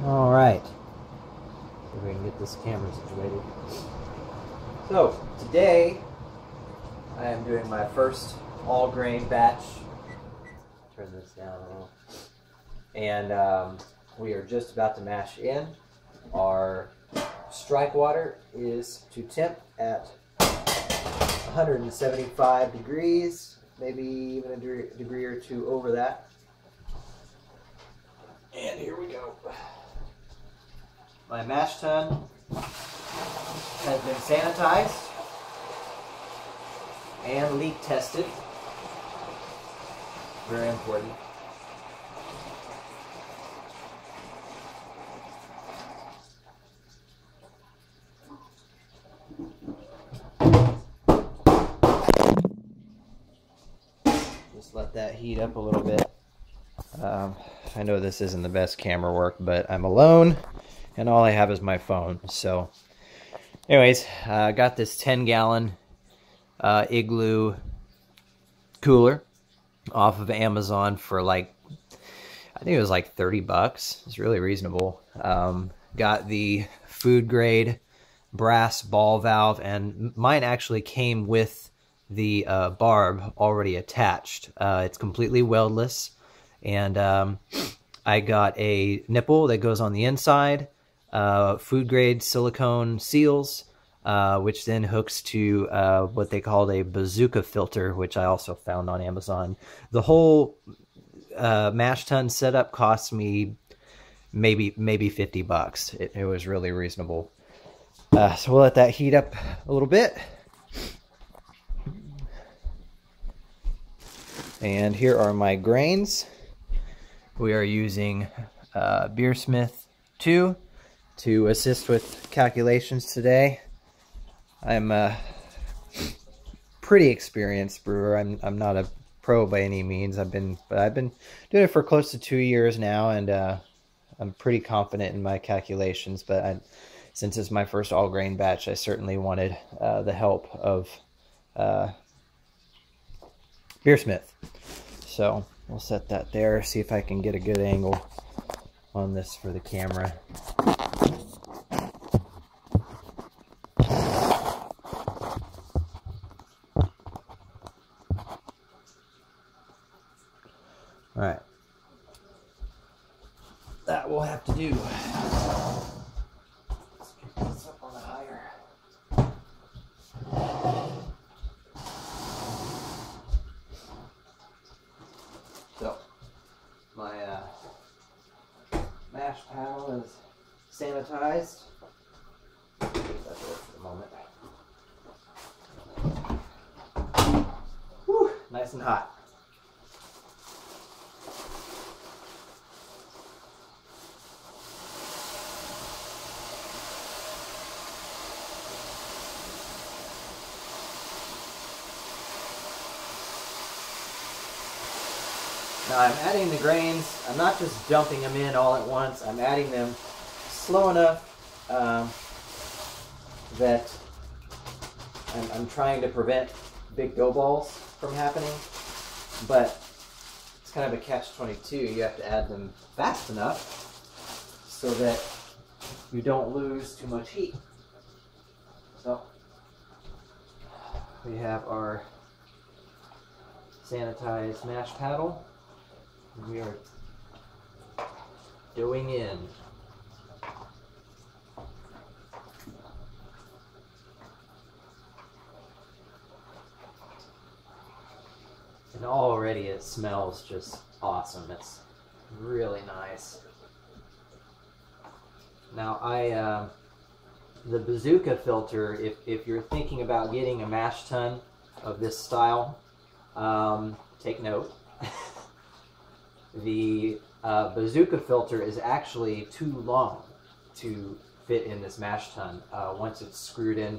All right, see if we can get this camera situated. So today I am doing my first all grain batch. Turn this down a little. And we are just about to mash in. Our strike water is to temp at 175 degrees, maybe even a degree or two over that. And here we go. My mash tun has been sanitized and leak tested. Very important. Just let that heat up a little bit. I know this isn't the best camera work, but I'm alone and all I have is my phone. So anyways, I got this 10-gallon Igloo cooler off of Amazon for like, I think it was like 30 bucks. It's really reasonable. Got the food grade brass ball valve, and mine actually came with the barb already attached. It's completely weldless, and I got a nipple that goes on the inside, food grade silicone seals, which then hooks to what they called a bazooka filter, which I also found on Amazon. The whole mash tun setup cost me maybe 50 bucks. It was really reasonable. So we'll let that heat up a little bit. And here are my grains. We are using Beersmith 2 to assist with calculations today. I'm a pretty experienced brewer. I'm not a pro by any means. I've been doing it for close to 2 years now, and I'm pretty confident in my calculations. But since it's my first all grain batch, I certainly wanted the help of Beersmith. So we'll set that there, see if I can get a good angle on this for the camera. All right, that will have to do. Let's get this up on the higher. So my mash panel is sanitized. That's it for the moment. Whew, nice and hot. Now I'm adding the grains. I'm not just dumping them in all at once. I'm adding them slow enough that I'm trying to prevent big dough balls from happening. But it's kind of a catch-22. You have to add them fast enough so that you don't lose too much heat. So we have our sanitized mash paddle. We are doughing in. And already it smells just awesome. It's really nice. Now the bazooka filter, if you're thinking about getting a mash tun of this style, take note. The bazooka filter is actually too long to fit in this mash tun once it's screwed in.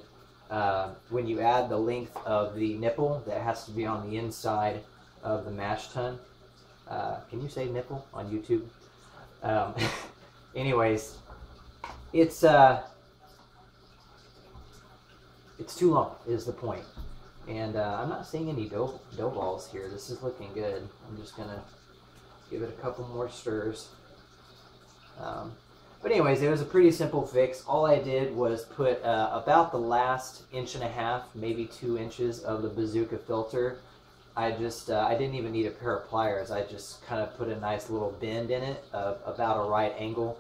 When you add the length of the nipple that has to be on the inside of the mash tun, can you say nipple on YouTube? Anyways, it's too long is the point. And I'm not seeing any dough balls here. This is looking good. I'm just gonna give it a couple more stirs. But anyways, it was a pretty simple fix. All I did was put about the last 1.5 inches, maybe 2 inches of the Bazooka filter. I didn't even need a pair of pliers. I just kind of put a nice little bend in it, about a right angle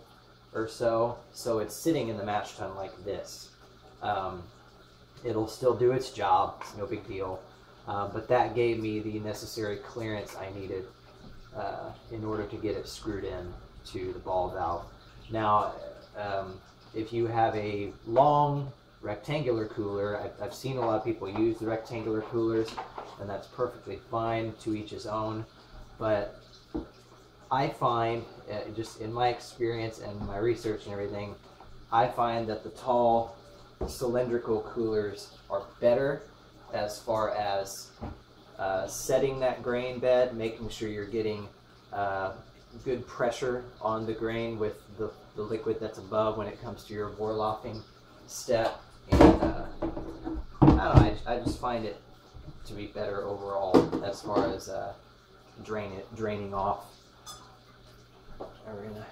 or so. So it's sitting in the mash tun like this. It'll still do its job, it's no big deal. But that gave me the necessary clearance I needed in order to get it screwed in to the ball valve. Now, if you have a long rectangular cooler, I've seen a lot of people use the rectangular coolers, and that's perfectly fine, to each his own. But I find, just in my experience and my research and everything, I find that the tall cylindrical coolers are better as far as setting that grain bed, making sure you're getting good pressure on the grain with the liquid that's above when it comes to your vorlofing step. And I don't know, I just find it to be better overall as far as draining off. We're gonna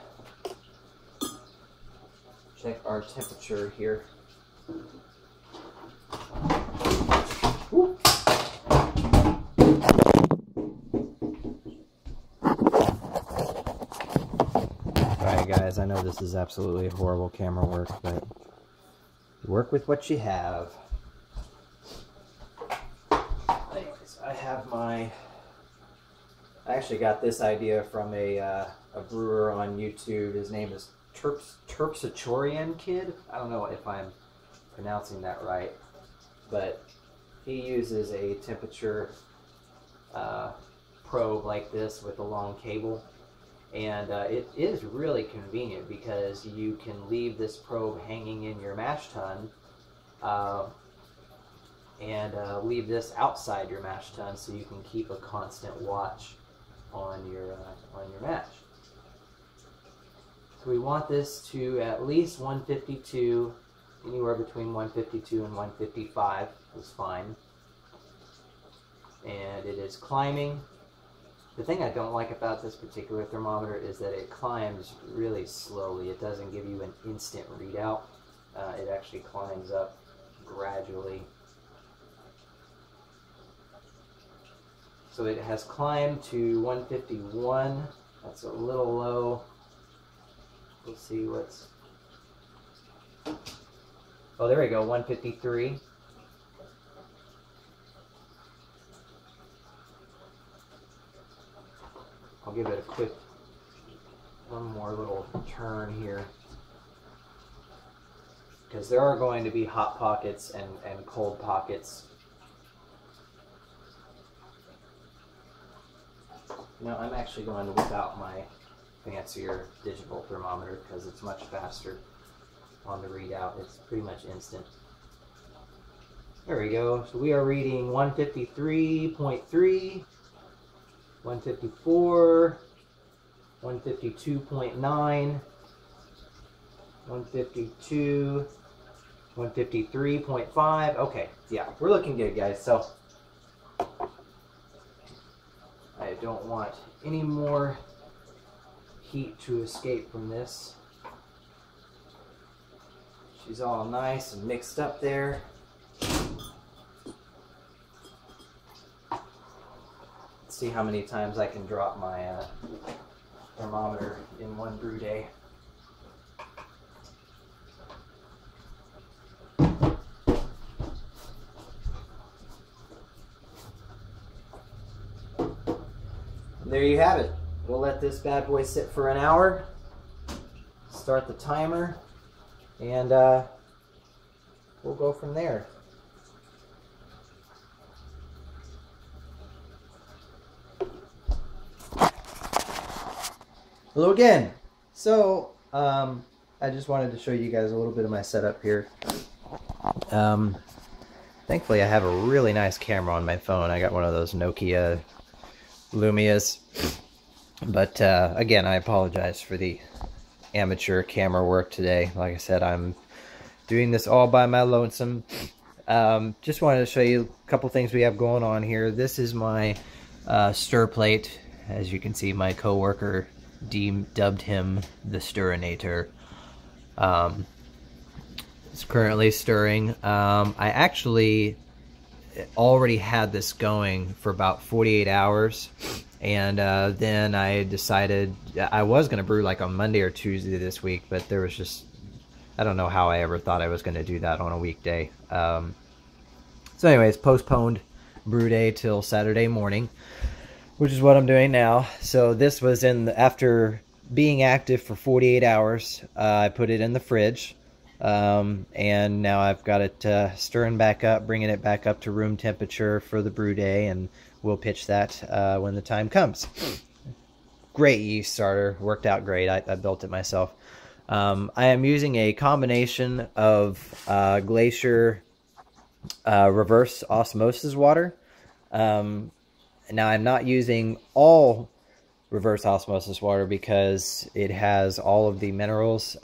check our temperature here. Woo. Alright guys, I know this is absolutely horrible camera work, but work with what you have. Anyways, I actually got this idea from a brewer on YouTube. His name is Terpsichorean Kid. I don't know if I'm pronouncing that right, but he uses a temperature probe like this with a long cable, and it is really convenient because you can leave this probe hanging in your mash tun and leave this outside your mash tun so you can keep a constant watch on your mash. So we want this to at least 152, anywhere between 152 and 155 is fine. And it is climbing. The thing I don't like about this particular thermometer is that it climbs really slowly. It doesn't give you an instant readout. It actually climbs up gradually. So it has climbed to 151. That's a little low. We'll see what's... Oh, there we go, 153. I'll give it a quick, one more little turn here, because there are going to be hot pockets and cold pockets. No, I'm actually going to whip out my fancier digital thermometer because it's much faster on the readout. It's pretty much instant. There we go. So we are reading 153.3, 154, 152.9, 152, 153.5. Okay, yeah, we're looking good, guys. So I don't want any more heat to escape from this. She's all nice and mixed up there. Let's see how many times I can drop my thermometer in one brew day. And there you have it. We'll let this bad boy sit for an hour, start the timer, and we'll go from there. Hello again. So I just wanted to show you guys a little bit of my setup here. Thankfully I have a really nice camera on my phone. I got one of those Nokia Lumias. But again, I apologize for the amateur camera work today. Like I said, I'm doing this all by my lonesome. Just wanted to show you a couple things we have going on here. This is my stir plate. As you can see, my coworker dubbed him the Stirrinator. It's currently stirring. I actually already had this going for about 48 hours, and then I decided I was going to brew like on Monday or Tuesday this week, but there was just, I don't know how I ever thought I was going to do that on a weekday. So anyways, postponed brew day till Saturday morning, which is what I'm doing now. So this was after being active for 48 hours, I put it in the fridge. And now I've got it stirring back up, bringing it back up to room temperature for the brew day, and we'll pitch that when the time comes. Great yeast starter, worked out great. I built it myself. I am using a combination of Glacier reverse osmosis water. Now I'm not using all reverse osmosis water because it has all of the minerals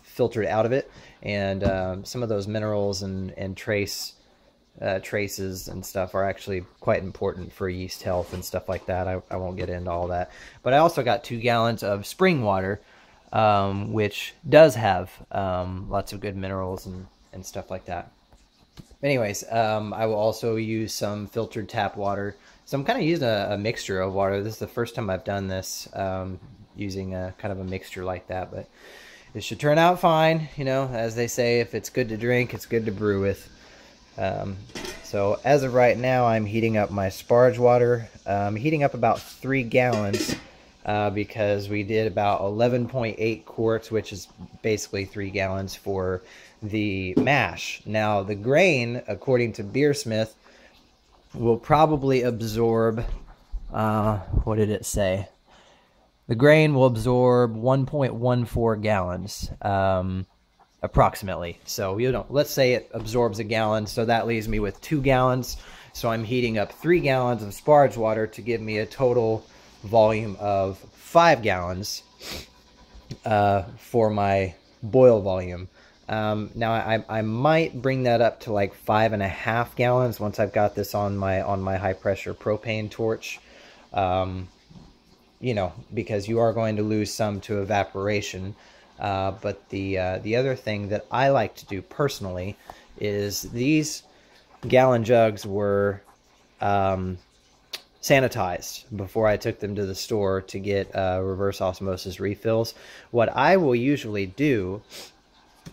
filtered out of it, and some of those minerals and traces and stuff are actually quite important for yeast health and stuff like that. I won't get into all that, but I also got 2 gallons of spring water, which does have lots of good minerals and stuff like that. Anyways, I will also use some filtered tap water. So I'm kind of using a mixture of water. This is the first time I've done this, using a kind of a mixture like that, but it should turn out fine. You know, as they say, if it's good to drink, it's good to brew with. So as of right now, I'm heating up my sparge water. I'm heating up about 3 gallons because we did about 11.8 quarts, which is basically 3 gallons for the mash. Now, the grain, according to Beersmith, will probably absorb, what did it say? The grain will absorb 1.14 gallons, approximately. So, you know, let's say it absorbs 1 gallon, so that leaves me with 2 gallons. So I'm heating up 3 gallons of sparge water to give me a total volume of 5 gallons for my boil volume. Now I might bring that up to like 5.5 gallons once I've got this on my high pressure propane torch. You know, because you are going to lose some to evaporation. But the other thing that I like to do personally is these gallon jugs were sanitized before I took them to the store to get reverse osmosis refills. What I will usually do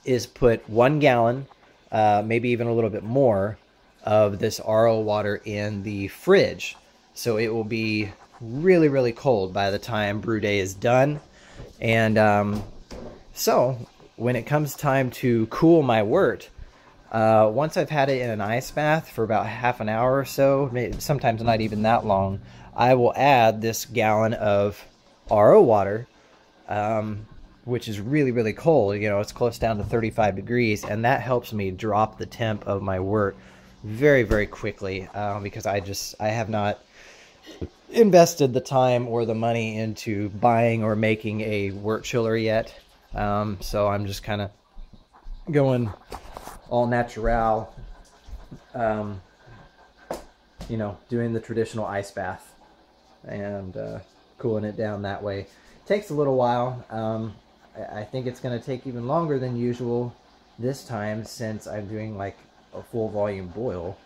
is put 1 gallon, maybe even a little bit more, of this RO water in the fridge. So it will be really, really cold by the time brew day is done. And so when it comes time to cool my wort, once I've had it in an ice bath for about half an hour or so, maybe, sometimes not even that long, I will add this gallon of RO water, which is really, really cold. You know, it's close down to 35 degrees, and that helps me drop the temp of my wort very, very quickly, because I have not invested the time or the money into buying or making a wort chiller yet. So I'm just kind of going all natural, you know, doing the traditional ice bath and cooling it down that way. Takes a little while. I think it's going to take even longer than usual this time, since I'm doing like a full volume boil,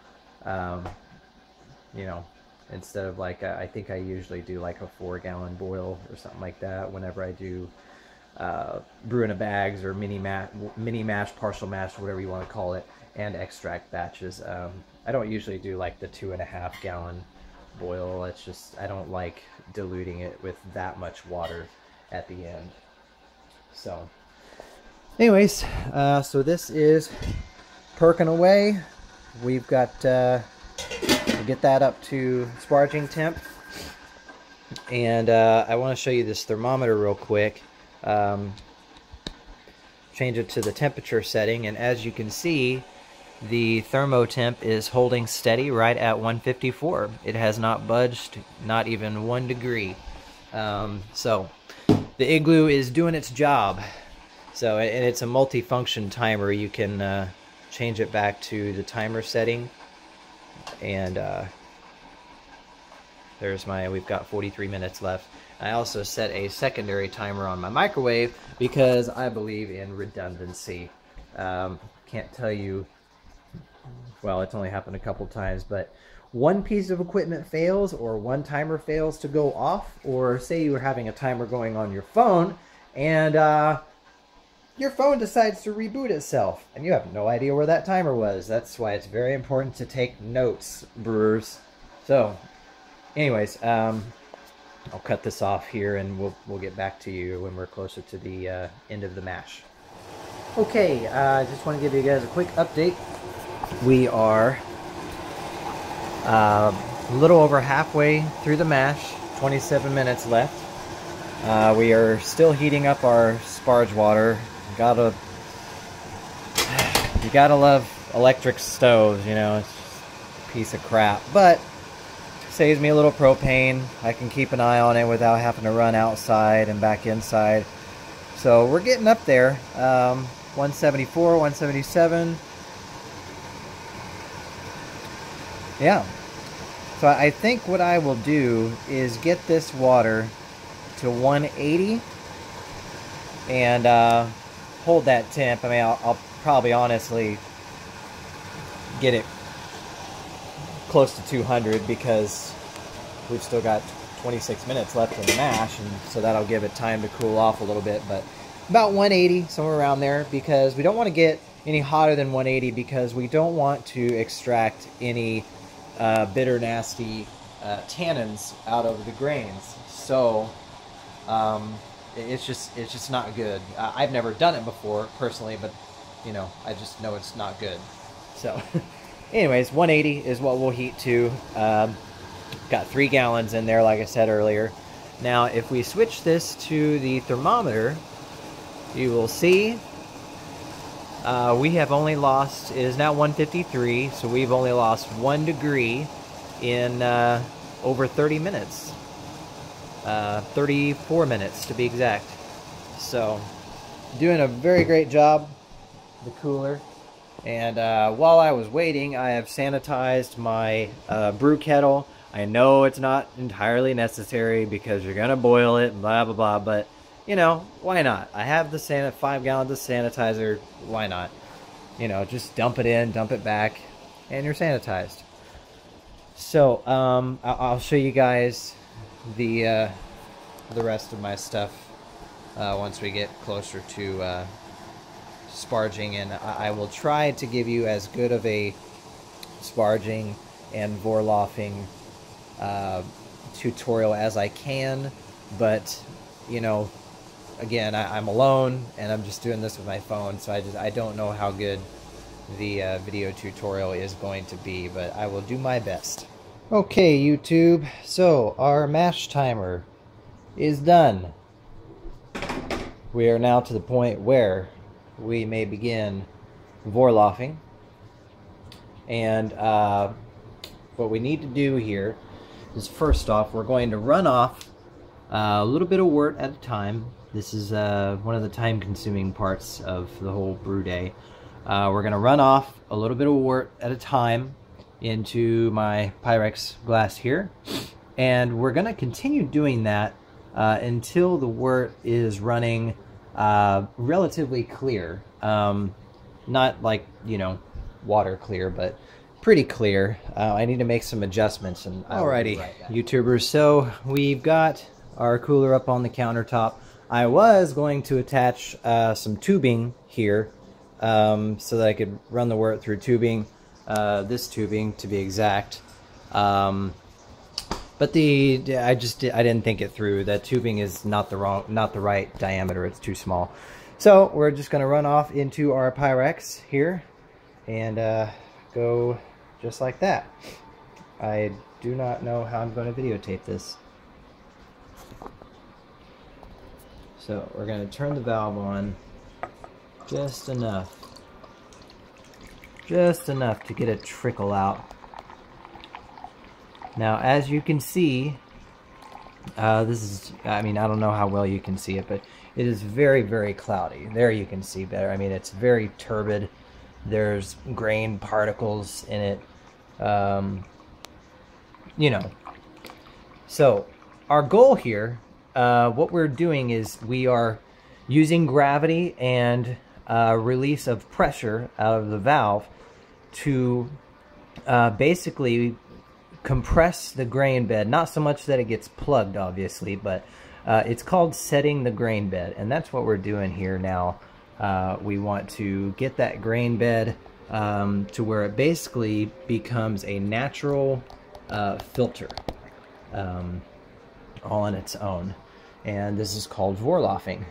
you know, instead of like I think I usually do like a 4 gallon boil or something like that whenever I do brew in a bags or mini mash, partial mash, whatever you want to call it, and extract batches. I don't usually do like the 2.5 gallon boil. It's just, I don't like diluting it with that much water at the end. So anyways, so this is perking away. We've got we'll get that up to sparging temp, and I want to show you this thermometer real quick. Change it to the temperature setting, and as you can see, the thermo temp is holding steady right at 154. It has not budged, not even 1 degree. So the igloo is doing its job. So, and it's a multi-function timer. You can change it back to the timer setting, and there's my, we've got 43 minutes left. I also set a secondary timer on my microwave because I believe in redundancy. Can't tell you, well, it's only happened a couple times, but one piece of equipment fails or one timer fails to go off, or say you were having a timer going on your phone and your phone decides to reboot itself and you have no idea where that timer was. That's why it's very important to take notes, brewers. So anyways, I'll cut this off here and we'll get back to you when we're closer to the end of the mash. Okay, I just want to give you guys a quick update. We are a little over halfway through the mash, 27 minutes left. We are still heating up our sparge water. You gotta love electric stoves, you know, it's just a piece of crap. But saves me a little propane. I can keep an eye on it without having to run outside and back inside. So we're getting up there. 174, 177. Yeah. So I think what I will do is get this water to 180 and hold that temp. I mean, I'll probably honestly get it close to 200 because we've still got 26 minutes left in the mash, and so that'll give it time to cool off a little bit. But about 180, somewhere around there, because we don't want to get any hotter than 180 because we don't want to extract any bitter, nasty tannins out of the grains. So it's just not good. I've never done it before personally, but you know, I just know it's not good. So anyways, 180 is what we'll heat to. Got 3 gallons in there, like I said earlier. Now if we switch this to the thermometer, you will see we have only lost, it is now 153, so we've only lost 1 degree in over 30 minutes. 34 minutes to be exact. So doing a very great job, the cooler. And while I was waiting, I have sanitized my brew kettle. I know it's not entirely necessary because you're gonna boil it and blah blah blah, but you know, why not? I have the 5 gallons of sanitizer, why not? You know, just dump it in, dump it back, and you're sanitized. So I'll show you guys the rest of my stuff once we get closer to sparging, and I will try to give you as good of a sparging and vorloffing tutorial as I can, but you know, again, I'm alone and I'm just doing this with my phone, so I don't know how good the video tutorial is going to be, but I will do my best. Okay, YouTube, so our mash timer is done. We are now to the point where we may begin vorloffing, and what we need to do here is, first off, we're going to run off a little bit of wort at a time. This is one of the time-consuming parts of the whole brew day. We're going to run off a little bit of wort at a time into my Pyrex glass here, and we're going to continue doing that until the wort is running relatively clear. Not like, you know, water clear, but pretty clear. I need to make some adjustments. And alrighty, right, YouTubers, so we've got our cooler up on the countertop. I was going to attach some tubing here so that I could run the wort through tubing, this tubing to be exact. But I didn't think it through. That tubing is not the right diameter. It's too small. So we're just going to run off into our Pyrex here and go just like that. I do not know how I'm going to videotape this. So we're going to turn the valve on just enough to get a trickle out. Now, as you can see, this is, I mean, I don't know how well you can see it, but it is very, very cloudy. There you can see better. I mean, it's very turbid. There's grain particles in it. You know, So our goal here, what we're doing is we are using gravity and release of pressure out of the valve to basically compress the grain bed. Not so much that it gets plugged, obviously, but it's called setting the grain bed, and that's what we're doing here now. We want to get that grain bed to where it basically becomes a natural filter all on its own, and this is called vorloffing.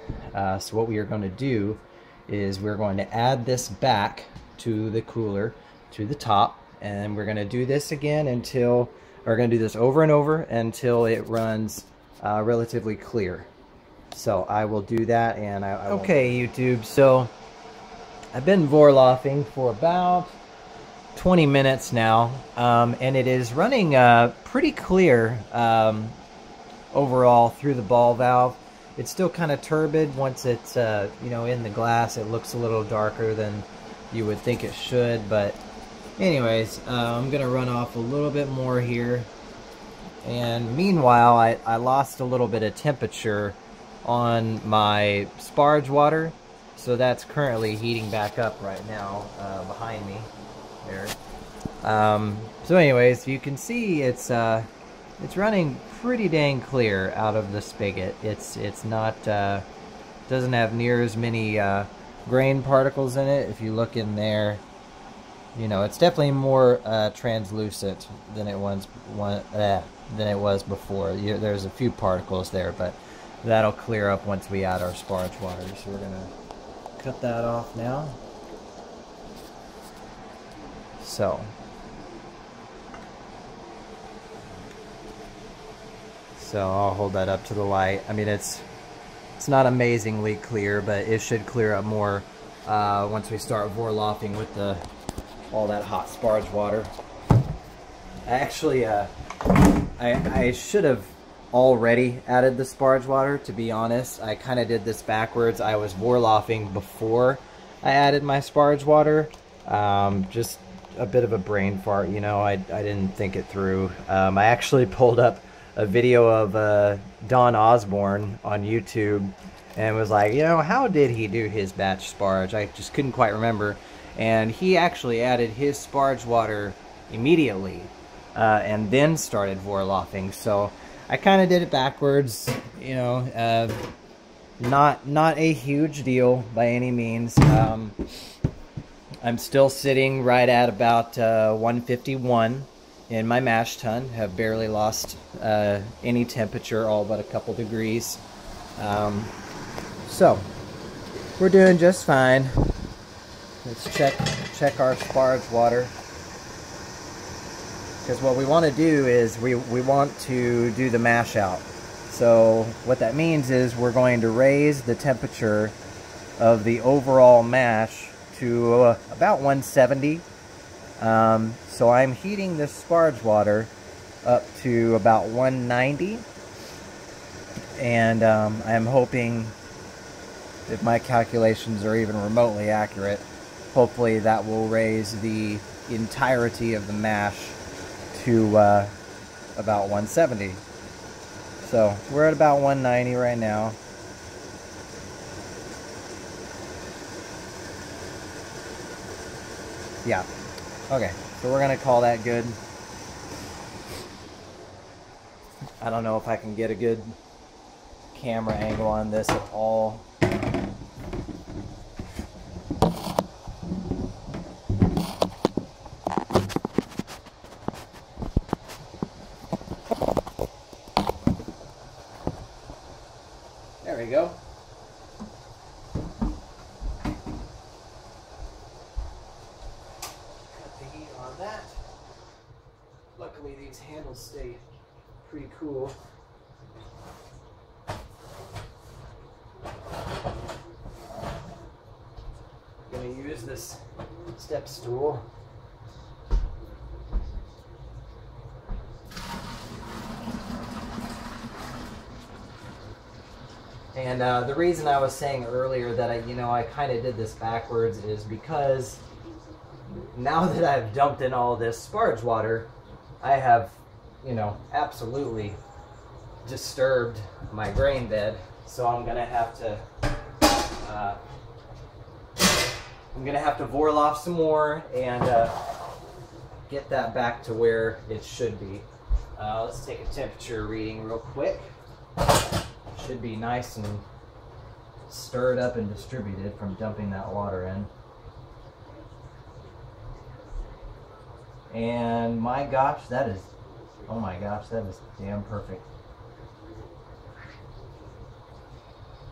So what we are going to do is we're going to add this back to the cooler, to the top, and we're going to do this again until, we're going to do this over and over until it runs relatively clear. So I will do that, and okay, YouTube, so I've been vorloffing for about 20 minutes now, and it is running pretty clear overall through the ball valve. It's still kind of turbid. Once it's you know, in the glass, it looks a little darker than you would think it should, but anyways, I'm gonna run off a little bit more here, and meanwhile I lost a little bit of temperature on my sparge water, so that's currently heating back up right now behind me there. So anyways, you can see it's running pretty dang clear out of the spigot. It's not doesn't have near as many grain particles in it. If you look in there, you know, it's definitely more translucent than it was before. There's a few particles there, but that'll clear up once we add our sparge water. So we're gonna cut that off now. So I'll hold that up to the light. I mean, it's not amazingly clear, but it should clear up more once we start vorloffing with all that hot sparge water. Actually, I should have already added the sparge water, to be honest. I kind of did this backwards. I was vorloffing before I added my sparge water. Just a bit of a brain fart, you know. I didn't think it through. I actually pulled up a video of Don Osborne on YouTube and was like, you know, how did he do his batch sparge? I just couldn't quite remember. And he actually added his sparge water immediately and then started vorloffing. So I kind of did it backwards, you know. Not a huge deal by any means. I'm still sitting right at about 151 in my mash tun. Have barely lost any temperature, all but a couple degrees. So we're doing just fine. Let's check our sparge water, because what we want to do is we want to do the mash out. So what that means is we're going to raise the temperature of the overall mash to about 170. So I'm heating this sparge water up to about 190, and I'm hoping, if my calculations are even remotely accurate, hopefully that will raise the entirety of the mash to about 170. So we're at about 190 right now. Yeah. Okay, so we're gonna call that good. I don't know if I can get a good camera angle on this at all. There we go. On that. Luckily these handles stay pretty cool. I'm gonna use this step stool. And the reason I was saying earlier that I kind of did this backwards is because now that I've dumped in all this sparge water, I have, absolutely disturbed my grain bed, so I'm gonna have to Vorloff some more and get that back to where it should be. Let's take a temperature reading real quick. Should be nice and stirred up and distributed from dumping that water in. And my gosh, that is, oh my gosh, that is damn perfect.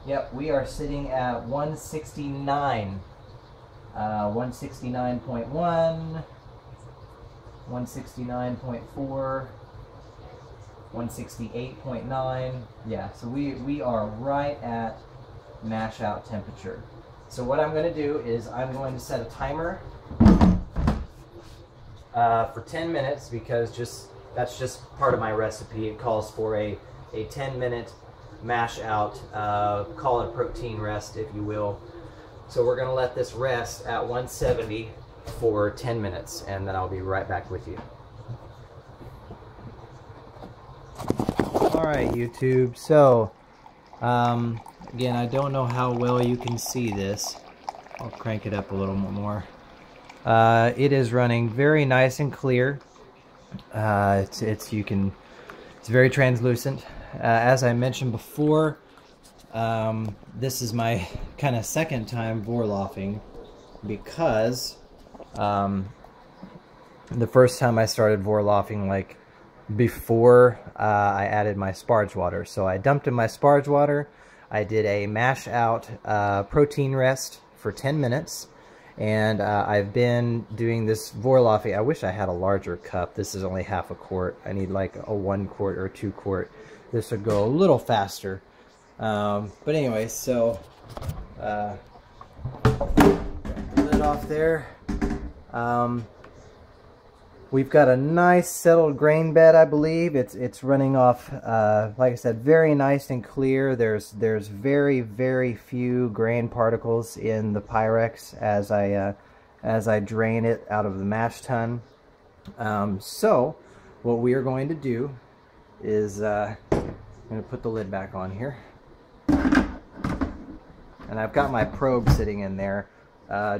Yep, we are sitting at 169. 169.1, 169.4, 168.9. Yeah, so we are right at mash out temperature. So what I'm going to do is I'm going to set a timer for 10 minutes because that's just part of my recipe. It calls for a 10-minute mash out, call it a protein rest if you will. So we're going to let this rest at 170 for 10 minutes and then I'll be right back with you. Alright YouTube, so again, I don't know how well you can see this. I'll crank it up a little more. It is running very nice and clear. It's very translucent. As I mentioned before, this is my kind of second time Vorloffing because the first time I started Vorloffing, like before I added my sparge water. So I dumped in my sparge water, I did a mash out protein rest for 10 minutes, and I've been doing this Vorloffing. I wish I had a larger cup. This is only half a quart. I need like a 1 quart or 2 quart. This would go a little faster. But anyway, so the lid off there. We've got a nice settled grain bed, I believe. It's running off, like I said, very nice and clear. There's very, very few grain particles in the Pyrex as I drain it out of the mash tun. So what we are going to do is I'm going to put the lid back on here. And I've got my probe sitting in there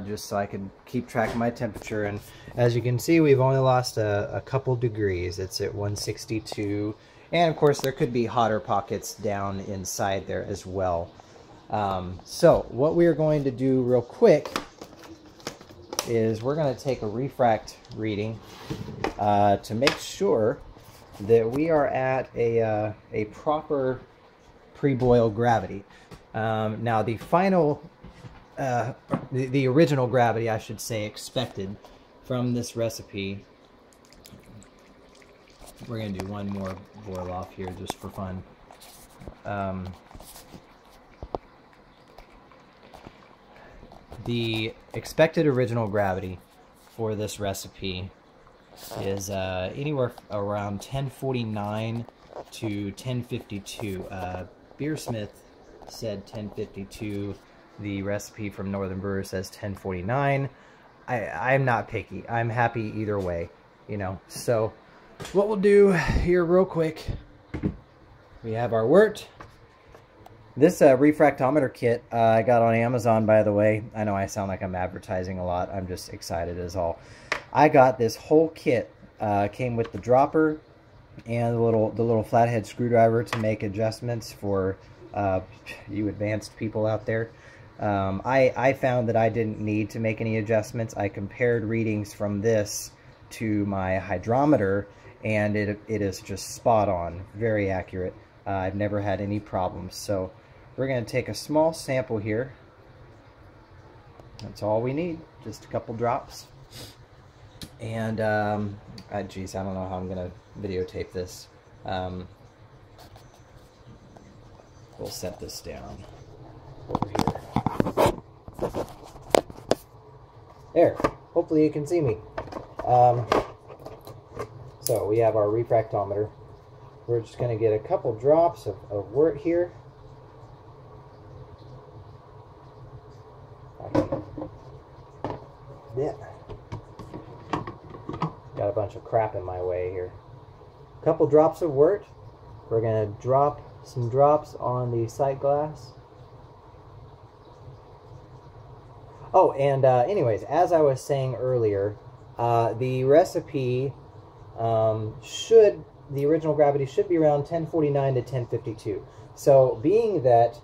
just so I can keep track of my temperature. And as you can see, we've only lost a couple degrees. It's at 162. And of course, there could be hotter pockets down inside there as well. So what we're going to do real quick is we're going to take a refract reading to make sure that we are at a proper pre-boil gravity. Now the final, the original gravity, I should say, expected from this recipe. We're going to do one more boil off here just for fun. The expected original gravity for this recipe is anywhere around 1049 to 1052. Beersmith said 1052. The recipe from Northern Brewer says 1049. I'm not picky. I'm happy either way, you know. So what we'll do here real quick, we have our wort. This refractometer kit I got on Amazon, by the way. I know I sound like I'm advertising a lot. I'm just excited as all. I got this whole kit. Came with the dropper and the little flathead screwdriver to make adjustments for you advanced people out there. I found that I didn't need to make any adjustments. I compared readings from this to my hydrometer, and it is just spot on, very accurate. I've never had any problems. So we're going to take a small sample here. That's all we need, just a couple drops. And geez, I don't know how I'm going to videotape this. We'll set this down over here. There, hopefully you can see me. So we have our refractometer. We're just going to get a couple drops of wort here. Yeah. Got a bunch of crap in my way here. A couple drops of wort. We're going to drop some drops on the sight glass. Oh, and anyways, as I was saying earlier, the recipe the original gravity should be around 1049 to 1052. So being that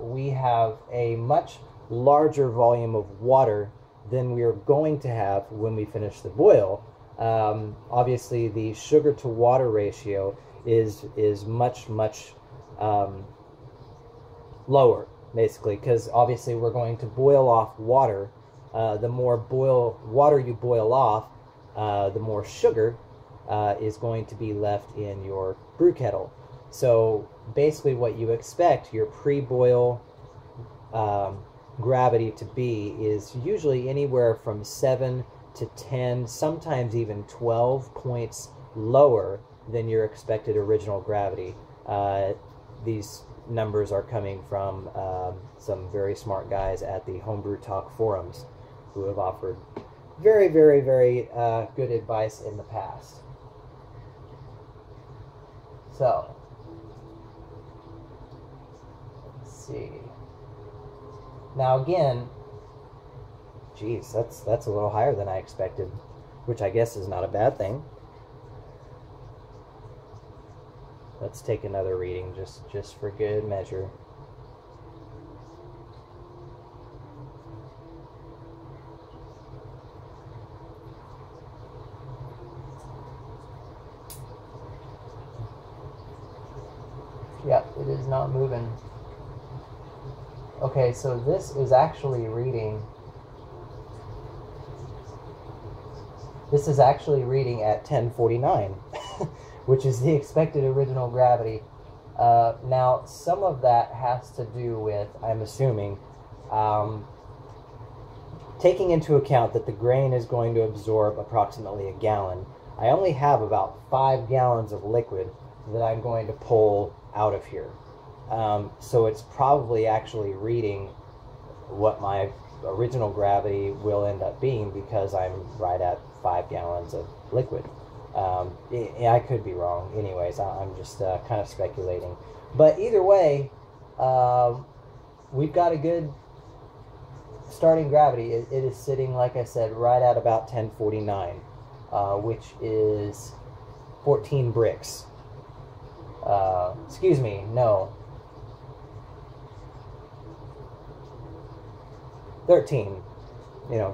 we have a much larger volume of water than we are going to have when we finish the boil, obviously the sugar to water ratio is much lower, basically, because obviously we're going to boil off water. The more water you boil off, the more sugar is going to be left in your brew kettle. So basically what you expect your pre-boil gravity to be is usually anywhere from 7 to 10, sometimes even 12 points lower than your expected original gravity. These numbers are coming from some very smart guys at the Homebrew Talk forums who have offered very good advice in the past. So, let's see. Now again, geez, that's a little higher than I expected, which I guess is not a bad thing. Let's take another reading just for good measure. Yep, it is not moving. Okay, so this is actually reading. This is actually reading at 1049, which is the expected original gravity. Now, some of that has to do with, I'm assuming, taking into account that the grain is going to absorb approximately a gallon. I only have about 5 gallons of liquid that I'm going to pull out of here. So it's probably actually reading what my original gravity will end up being, because I'm right at 5 gallons of liquid. I could be wrong. Anyways, I'm just kind of speculating. But either way, we've got a good starting gravity. It is sitting, like I said, right at about 1049, which is 14 bricks. Excuse me, no. 13.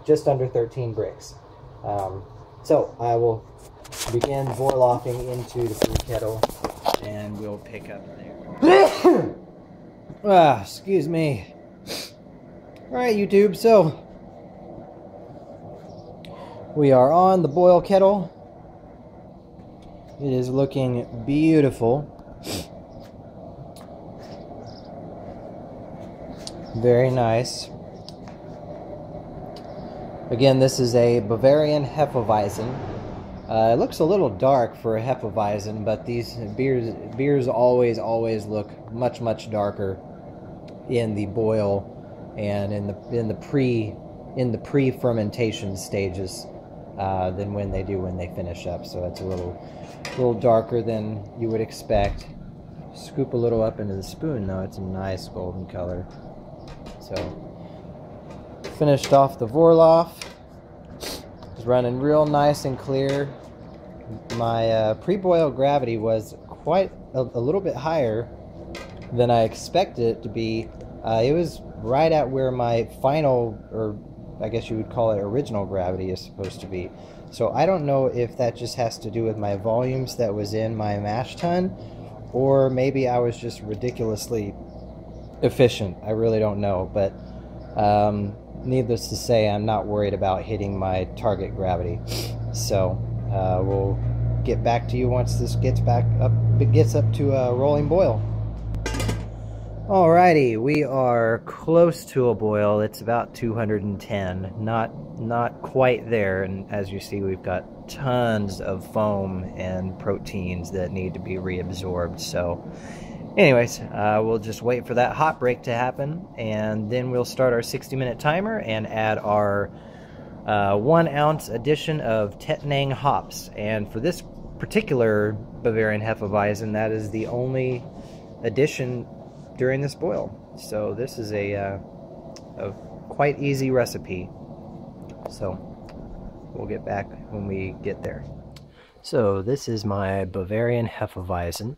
Just under 13 bricks. So I will begin vorloffing into the brew kettle, and we'll pick up there. Excuse me. Alright, YouTube, so we are on the boil kettle. It is looking beautiful. Very nice. Again, this is a Bavarian Hefeweizen. It looks a little dark for a Hefeweizen, but these beers always look much darker in the boil and in the pre-fermentation stages than when they finish up. So it's a little darker than you would expect. Scoop a little up into the spoon, though. It's a nice golden color. So, finished off the Vorloff. It's running real nice and clear. My pre-boil gravity was quite a little bit higher than I expected it to be. It was right at where my final, or I guess you would call it original gravity, is supposed to be. So I don't know if that just has to do with my volumes that was in my mash tun, or maybe I was just ridiculously efficient. I really don't know, but needless to say, I'm not worried about hitting my target gravity. So we'll get back to you once this gets up to a rolling boil. Alrighty, we are close to a boil. It's about 210, not quite there, and as you see, we've got tons of foam and proteins that need to be reabsorbed. So anyways, we'll just wait for that hot break to happen, and then we'll start our 60-minute timer and add our 1 ounce addition of Tettnang hops. And for this particular Bavarian Hefeweizen, that is the only addition during this boil. So this is a quite easy recipe. So we'll get back when we get there. So this is my Bavarian Hefeweizen,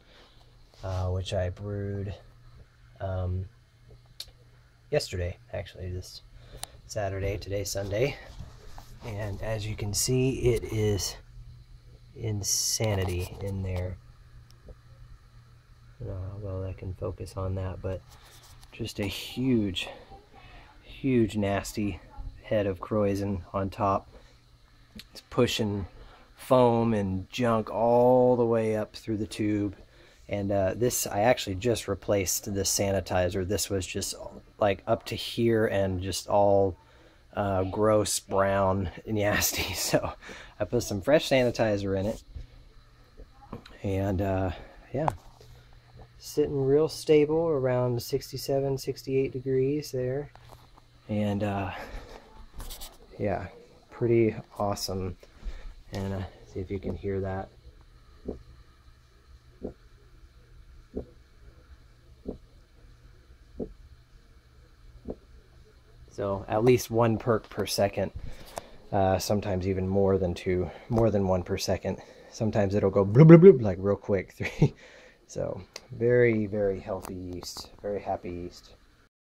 which I brewed yesterday, actually, this Saturday. Today's Sunday. And as you can see, it is insanity in there. Well, I can focus on that, but just a huge, nasty head of Hefeweizen on top. It's pushing foam and junk all the way up through the tube. And this, I actually just replaced the sanitizer. This was just like up to here and just all gross, brown, and nasty. So I put some fresh sanitizer in it. And yeah, sitting real stable around 67, 68 degrees there. And yeah, pretty awesome. And see if you can hear that. So at least 1 perk per second, sometimes even more than 1 per second. Sometimes it'll go bloop, bloop, bloop, like real quick. 3. So very, very healthy yeast, very happy yeast.